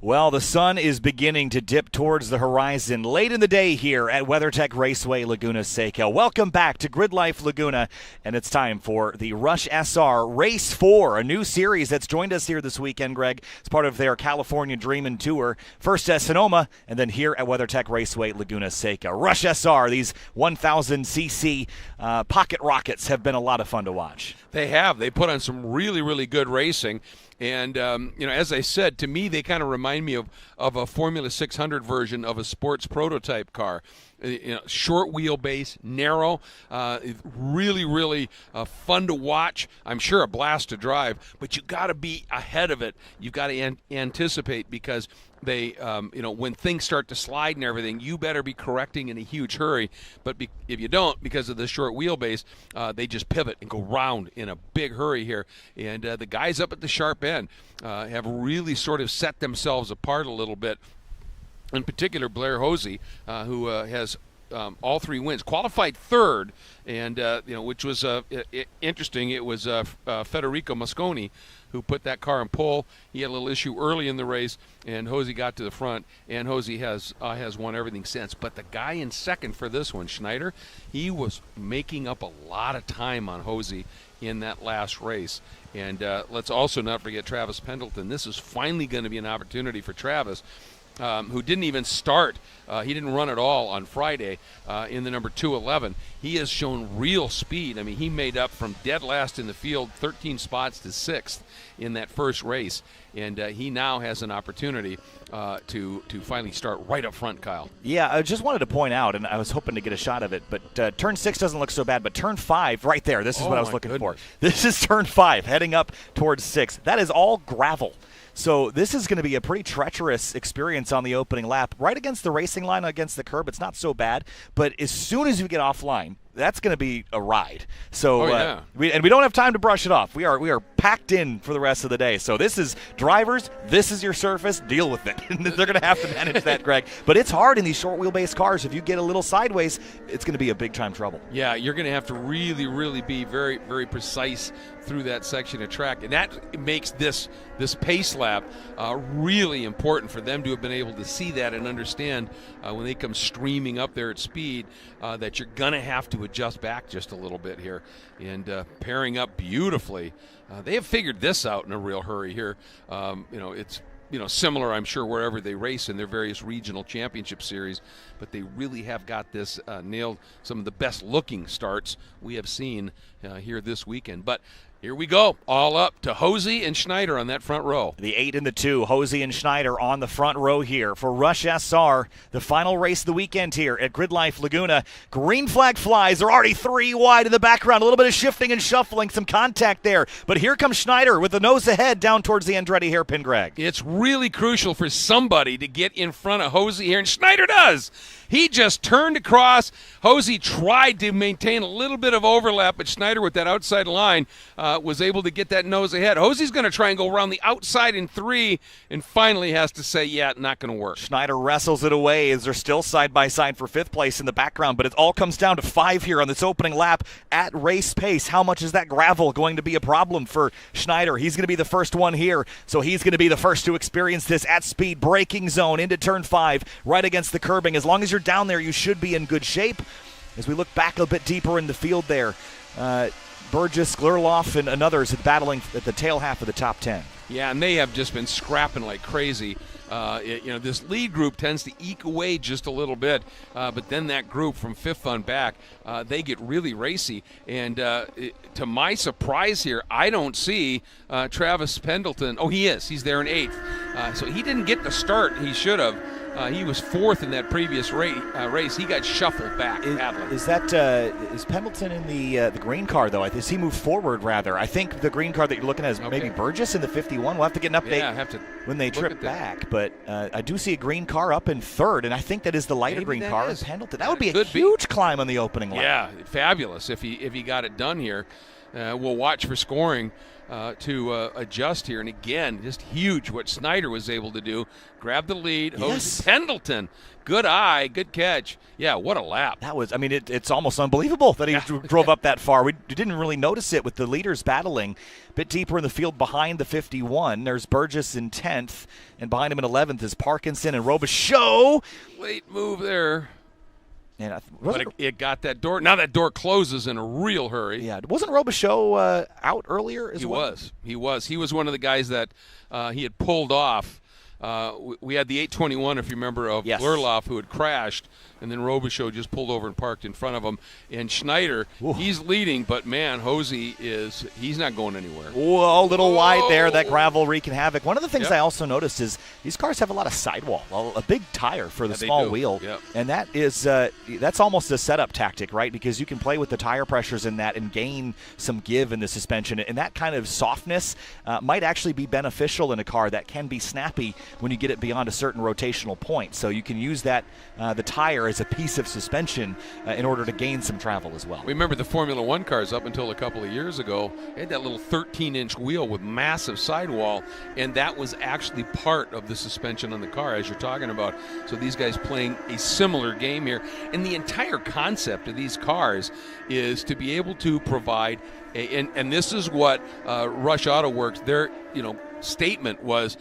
Well, the sun is beginning to dip towards the horizon late in the day here at WeatherTech Raceway Laguna Seca. Welcome back to Gridlife Laguna, and it's time for the Rush SR Race 4, a new series that's joined us here this weekend, Greg. It's part of their California Dreamin' Tour, first at Sonoma, and then here at WeatherTech Raceway Laguna Seca. Rush SR, these 1,000cc pocket rockets have been a lot of fun to watch. They have. They put on some really, really good racing. And, as I said, to me, they kind of remind me of a Formula 600 version of a sports prototype car. Short wheelbase, narrow, really, really fun to watch. I'm sure a blast to drive, but you got to be ahead of it. You've got to anticipate because they, when things start to slide and everything, you better be correcting in a huge hurry. But if you don't, because of the short wheelbase, they just pivot and go round in a big hurry here. And the guys up at the sharp end have really sort of set themselves apart a little bit. In particular, Blair Hosey, who has all three wins, qualified third, and which was interesting. It was Federico Mosconi who put that car in pole. He had a little issue early in the race, and Hosey got to the front, and Hosey has won everything since. But the guy in second for this one, Schneider, he was making up a lot of time on Hosey in that last race. And let's also not forget Travis Pendleton. This is finally going to be an opportunity for Travis, who didn't even start. He didn't run at all on Friday in the number 211. He has shown real speed. I mean, he made up from dead last in the field, 13 spots to 6th in that first race. And he now has an opportunity to finally start right up front, Kyle. Yeah, I just wanted to point out, and I was hoping to get a shot of it, but turn 6 doesn't look so bad, but turn 5 right there, this is what I was looking for. This is turn 5, heading up towards 6. That is all gravel. So this is going to be a pretty treacherous experience on the opening lap. Right against the racing line, against the curb, it's not so bad. But as soon as you get offline, that's going to be a ride. So we don't have time to brush it off. We are packed in for the rest of the day. So this is drivers. This is your surface. Deal with it. They're going to have to manage that, Greg. But it's hard in these short wheelbase cars. If you get a little sideways, it's going to be a big time trouble. Yeah, you're going to have to really, really be very, very precise through that section of track, and that makes this pace lap really important for them to have been able to see that and understand when they come streaming up there at speed that you're going to have to adjust back just a little bit here. And pairing up beautifully, they have figured this out in a real hurry here. It's similar, I'm sure, wherever they race in their various regional championship series, but they really have got this nailed. Some of the best looking starts we have seen here this weekend. But here we go, all up to Hosey and Schneider on that front row. The 8 and the 2, Hosey and Schneider on the front row here for Rush SR, the final race of the weekend here at Gridlife Laguna. Green flag flies. They're already 3 wide in the background. A little bit of shifting and shuffling, some contact there. But here comes Schneider with the nose ahead down towards the Andretti hairpin, Greg. It's really crucial for somebody to get in front of Hosey here, and Schneider does. He just turned across. Hosey tried to maintain a little bit of overlap, but Schneider with that outside line was able to get that nose ahead. Hosey's going to try and go around the outside in 3 and finally has to say, yeah, not going to work. Schneider wrestles it away as they're still side by side for 5th place in the background, but it all comes down to 5 here on this opening lap at race pace. How much is that gravel going to be a problem for Schneider? He's going to be the first one here, so he's going to be the first to experience this at speed braking zone into turn 5, right against the curbing. As long as you're down there, you should be in good shape. As we look back a bit deeper in the field there, Burgess, Glurloff, and others battling at the tail half of the top 10. Yeah, and they have just been scrapping like crazy. This lead group tends to eke away just a little bit, but then that group from 5th on back, they get really racy. And to my surprise here, I don't see Travis Pendleton. Oh, he is. He's there in 8th. So he didn't get the start he should have. He was 4th in that previous race. He got shuffled back. Is Pendleton in the green car, though? Does he move forward, rather? I think the green car that you're looking at is maybe Burgess in the 51. We'll have to get an update when they trip back. But I do see a green car up in 3rd, and I think that is the lighter green car of Pendleton. That would be a huge climb on the opening lap. Yeah, fabulous if he got it done here. we'll watch for scoring to adjust here. And again, just huge what Snyder was able to do. Grab the lead. Yes. Pendleton, good eye, good catch. Yeah, what a lap. That was, I mean, it's almost unbelievable that he drove up that far. We didn't really notice it with the leaders battling a bit deeper in the field behind the 51. There's Burgess in 10th, and behind him in 11th is Parkinson and Robichaux. Late move there. And but it got that door. Now that door closes in a real hurry. Yeah, wasn't Robichaux out earlier as well? He was. He was one of the guys that he had pulled off. We had the 821, if you remember, of Lurloff, who had crashed, and then Robichaux just pulled over and parked in front of him. And Schneider, he's leading, but man, Hosey he's not going anywhere. Whoa, a little wide there. That gravel wreaking havoc. One of the things I also noticed is these cars have a lot of sidewall, a big tire for the small wheel, and that is that's almost a setup tactic, right? Because you can play with the tire pressures in that and gain some give in the suspension, and that kind of softness might actually be beneficial in a car that can be snappy when you get it beyond a certain rotational point. So you can use that the tire as a piece of suspension in order to gain some travel as well. Remember the Formula One cars up until a couple of years ago, they had that little 13-inch wheel with massive sidewall, and that was actually part of the suspension on the car, as you're talking about. So these guys playing a similar game here. And the entire concept of these cars is to be able to provide, and this is what Rush Auto Works, their statement was,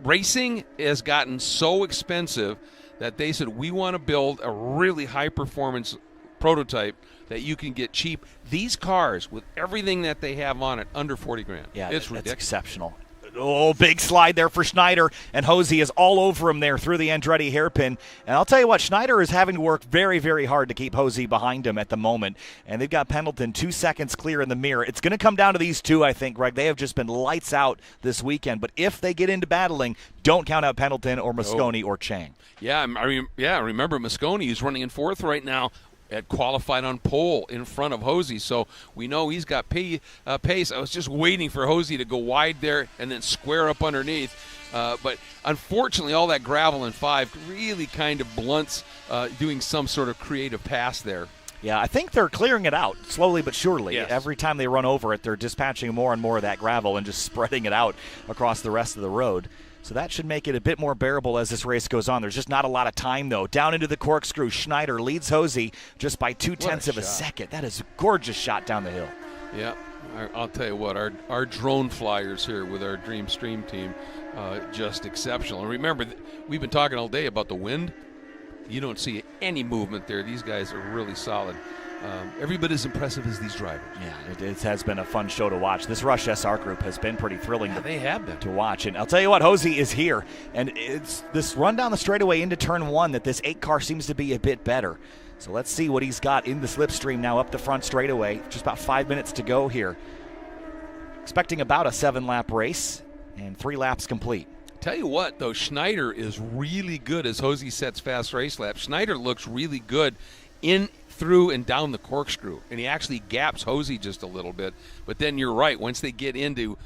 racing has gotten so expensive that they said, we want to build a really high-performance prototype that you can get cheap. These cars, with everything that they have on it, under 40 grand. Yeah, it's that's ridiculous. Exceptional. Oh, big slide there for Schneider, and Hosey is all over him there through the Andretti hairpin. And I'll tell you what, Schneider is having to work very, very hard to keep Hosey behind him at the moment. And they've got Pendleton 2 seconds clear in the mirror. It's going to come down to these two, I think, Greg. They have just been lights out this weekend. But if they get into battling, don't count out Pendleton or Mosconi or Chang. Yeah, I remember Mosconi, who's running in fourth right now, had qualified on pole in front of Hosey, so we know he's got pace. I was just waiting for Hosey to go wide there and then square up underneath. But unfortunately, all that gravel in 5 really kind of blunts doing some sort of creative pass there. Yeah, I think they're clearing it out slowly but surely. Yes. Every time they run over it, they're dispatching more and more of that gravel and just spreading it out across the rest of the road. So that should make it a bit more bearable as this race goes on. There's just not a lot of time, though. Down into the corkscrew, Schneider leads Hosey just by 0.2 of a second. That is a gorgeous shot down the hill. Yeah, I'll tell you what, our drone flyers here with our Dream Stream team, just exceptional. And remember, we've been talking all day about the wind. You don't see any movement there. These guys are really solid. Every bit as impressive as these drivers. Yeah, it has been a fun show to watch. This Rush SR group has been pretty thrilling they have been. to watch. And I'll tell you what, Hosey is here. And it's this run down the straightaway into turn 1 that this 8 car seems to be a bit better. So let's see what he's got in the slipstream now up the front straightaway. Just about 5 minutes to go here. Expecting about a 7-lap race and 3 laps complete. Tell you what, though, Schneider is really good as Hosey sets fast race laps. Schneider looks really good in, through, and down the corkscrew, and he actually gaps Hosey just a little bit. But then you're right, once they get into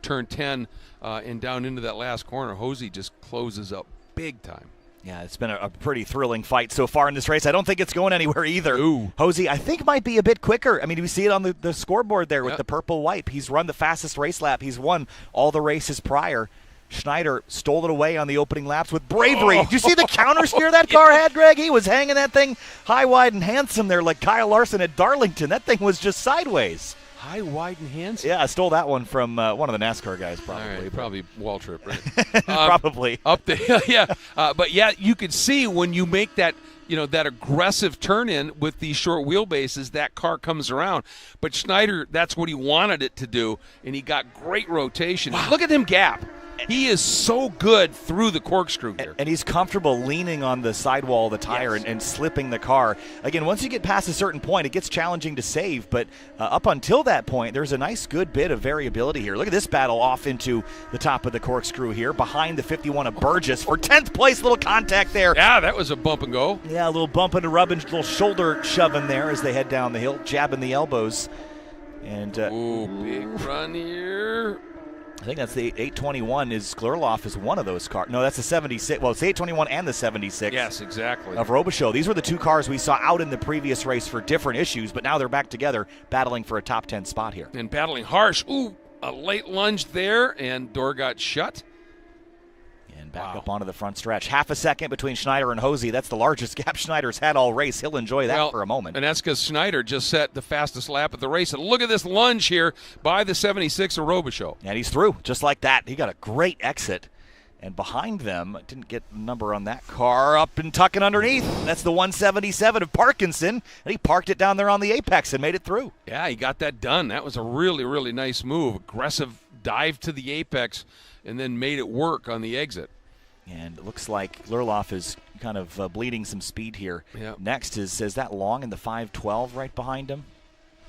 turn 10 and down into that last corner, Hosey just closes up big time. Yeah, it's been a pretty thrilling fight so far in this race. I don't think it's going anywhere either. Ooh. Hosey, I think, might be a bit quicker. I mean, we see it on the scoreboard there with the purple wipe. He's run the fastest race lap. He's won all the races prior. Schneider stole it away on the opening laps with bravery. Did you see the counter steer that car had, Greg? He was hanging that thing high, wide, and handsome there like Kyle Larson at Darlington. That thing was just sideways. High, wide, and handsome? Yeah, I stole that one from one of the NASCAR guys, probably. All right, probably Waltrip, right? Probably. Up there, yeah. But, yeah, you could see when you make that, that aggressive turn-in with these short wheelbases, that car comes around. But Schneider, that's what he wanted it to do, and he got great rotation. Wow. Look at him gap. He is so good through the corkscrew here. And he's comfortable leaning on the sidewall of the tire and slipping the car. Again, once you get past a certain point, it gets challenging to save. But up until that point, there's a nice good bit of variability here. Look at this battle off into the top of the corkscrew here. Behind the 51 of Burgess for 10th place. Little contact there. Yeah, that was a bump and go. Yeah, a little bump and a rubbing, little shoulder shoving there as they head down the hill, jabbing the elbows. And ooh, big run here. I think that's the 821. Glurloff is one of those cars. No, that's the 76. Well, it's the 821 and the 76. Yes, exactly. Of Robichaux. These were the two cars we saw out in the previous race for different issues, but now they're back together battling for a top 10 spot here. And battling harsh. Ooh, a late lunge there, and door got shut. And back up onto the front stretch. Half a second between Schneider and Hosey. That's the largest gap Schneider's had all race. He'll enjoy that for a moment. And that's because Schneider just set the fastest lap of the race. And look at this lunge here by the 76 of Robichaux. And he's through just like that. He got a great exit. And behind them, didn't get a number on that car, up and tucking underneath. That's the 177 of Parkinson. And he parked it down there on the apex and made it through. Yeah, he got that done. That was a really, really nice move. Aggressive dive to the apex and then made it work on the exit. And it looks like Glurloff is kind of bleeding some speed here. Yep. Next is that Long in the 512 right behind him?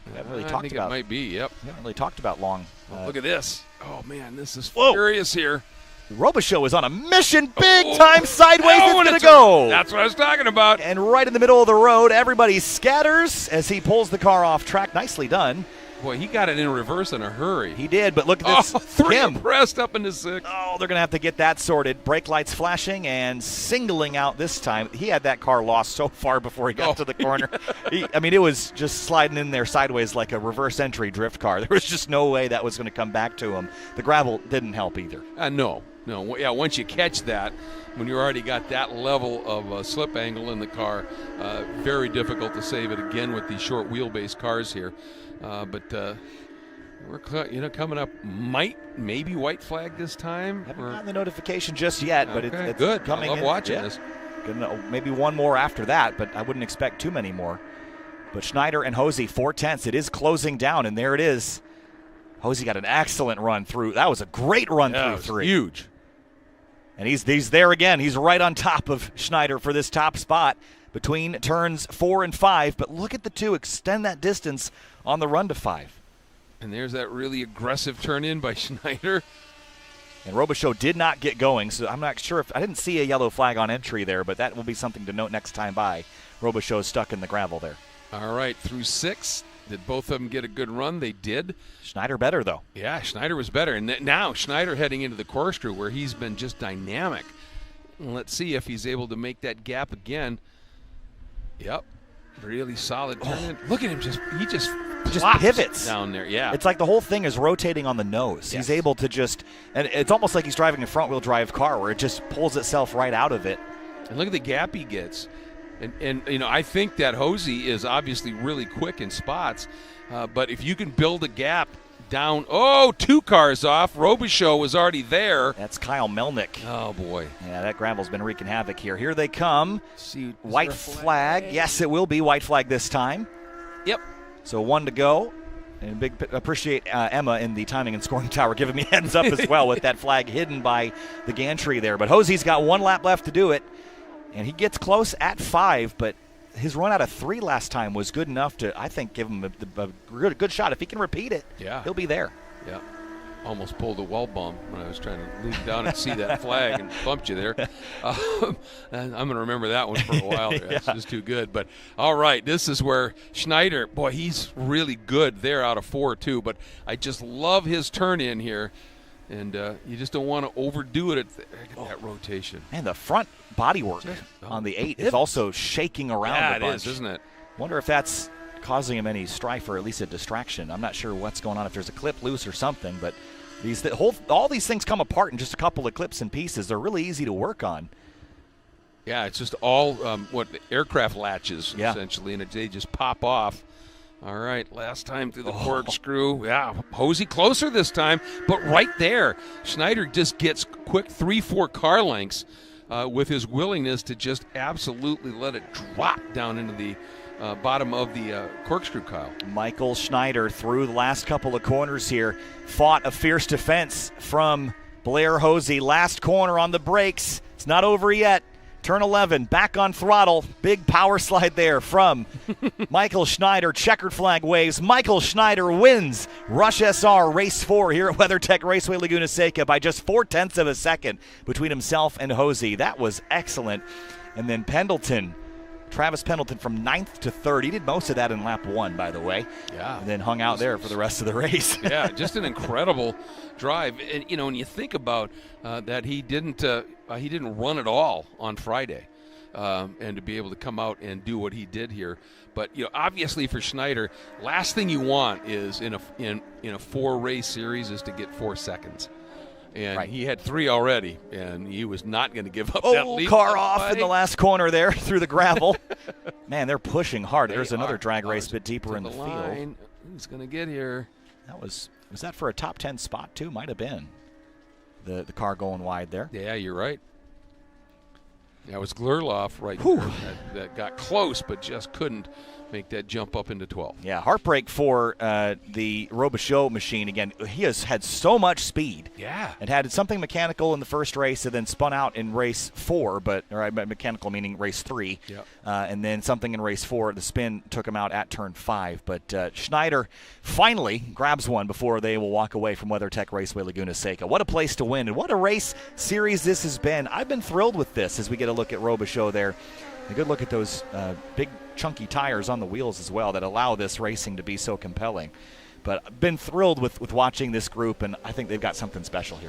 We haven't really talked think about it might be, yep. We haven't really talked about Long. Look at this. Oh, man, this is furious here. Robichaux is on a mission, big time sideways. It's going to go. That's what I was talking about. And right in the middle of the road, everybody scatters as he pulls the car off track. Nicely done. Boy, he got it in reverse in a hurry. He did, but look at this. 3 pressed up into 6. Oh, they're going to have to get that sorted. Brake lights flashing and singling out this time. He had that car lost so far before he got to the corner. It was just sliding in there sideways like a reverse entry drift car. There was just no way that was going to come back to him. The gravel didn't help either. No. Yeah, once you catch that, when you already got that level of slip angle in the car, very difficult to save it again with these short wheelbase cars here. But we're coming up. Maybe white flag this time. Haven't gotten the notification just yet, but it's good. Coming. I love watching this. Maybe one more after that, but I wouldn't expect too many more. But Schneider and Hosey 4/10. It is closing down, and there it is. Hosey got an excellent run through. That was a great run through 3. Huge. And he's there again. He's right on top of Schneider for this top spot between turns 4 and 5. But look at the two extend that distance on the run to 5. And there's that really aggressive turn in by Schneider. And Robichaux did not get going, so I'm not sure if I didn't see a yellow flag on entry there, but that will be something to note next time by. Robichaux is stuck in the gravel there. All right, through 6. Did both of them get a good run? They did. Schneider better, though. Yeah, Schneider was better. And now Schneider heading into the corkscrew where he's been just dynamic. Let's see if he's able to make that gap again. Yep. Really solid turn. Look at him. He just pivots down there. Yeah. It's like the whole thing is rotating on the nose. Yes. He's able to and it's almost like he's driving a front-wheel drive car where it just pulls itself right out of it. And look at the gap he gets. And I think that Hosey is obviously really quick in spots, but if you can build a gap down, 2 cars off, Robichaux was already there. That's Kyle Melnick. Oh, boy. Yeah, that gravel's been wreaking havoc here. Here they come. See, white flag. Yes, it will be white flag this time. Yep. So 1 to go. And appreciate Emma in the timing and scoring tower giving me heads up as well with that flag hidden by the gantry there. But Hosey's got 1 lap left to do it. And he gets close at 5, but his run out of 3 last time was good enough to, I think, give him a good shot. If he can repeat it, he'll be there. Yeah. Almost pulled a wall bump when I was trying to lean down and see that flag and bumped you there. And I'm going to remember that one for a while. That's just too good. But, all right, this is where Schneider, boy, he's really good there out of 4, too. But I just love his turn in here. And you just don't want to overdo it at that rotation. And the front bodywork on the 8 is also shaking around a bunch. Yeah, it is, isn't it? Wonder if that's causing him any strife or at least a distraction. I'm not sure what's going on, if there's a clip loose or something. But all these things come apart in just a couple of clips and pieces. They're really easy to work on. Yeah, it's just all aircraft latches, essentially, and they just pop off. All right, last time through the corkscrew. Yeah, Hosey closer this time, but right there, Schneider just gets quick 3-4 car lengths with his willingness to just absolutely let it drop down into the bottom of the corkscrew, Kyle. Michael Schneider through the last couple of corners here, fought a fierce defense from Blair Hosey. Last corner on the brakes. It's not over yet. Turn 11, back on throttle. Big power slide there from Michael Schneider. Checkered flag waves. Michael Schneider wins Rush SR Race 4 here at WeatherTech Raceway Laguna Seca by just 0.4 of a second between himself and Hosey. That was excellent. And then Pendleton Travis Pendleton from 9th to 3rd. He did most of that in lap 1, by the way. Yeah. And then hung out there for the rest of the race. Yeah, just an incredible drive. And, when you think about that he didn't run at all on Friday. And to be able to come out and do what he did here. But obviously for Schneider, last thing you want is in a 4-race series is to get 4 seconds. And he had 3 already, and he was not going to give up that lead. Car off in the last corner there through the gravel. Man, they're pushing hard. There's another drag race a bit deeper in the field. Who's going to get here? Was that for a top 10 spot too? Might have been. The car going wide there. Yeah, you're right. That was Glurloff right there that got close but just couldn't make that jump up into 12. Yeah, heartbreak for the Robichaux machine. Again, he has had so much speed. Yeah. And had something mechanical in the first race and then spun out in race 4, but mechanical meaning race 3. Yep. And then something in race 4. The spin took him out at turn 5. But Schneider finally grabs one before they will walk away from WeatherTech Raceway Laguna Seca. What a place to win, and what a race series this has been. I've been thrilled with this as we get a look at Robichaux there. A good look at those big chunky tires on the wheels as well that allow this racing to be so compelling. But I've been thrilled with watching this group, and I think they've got something special here.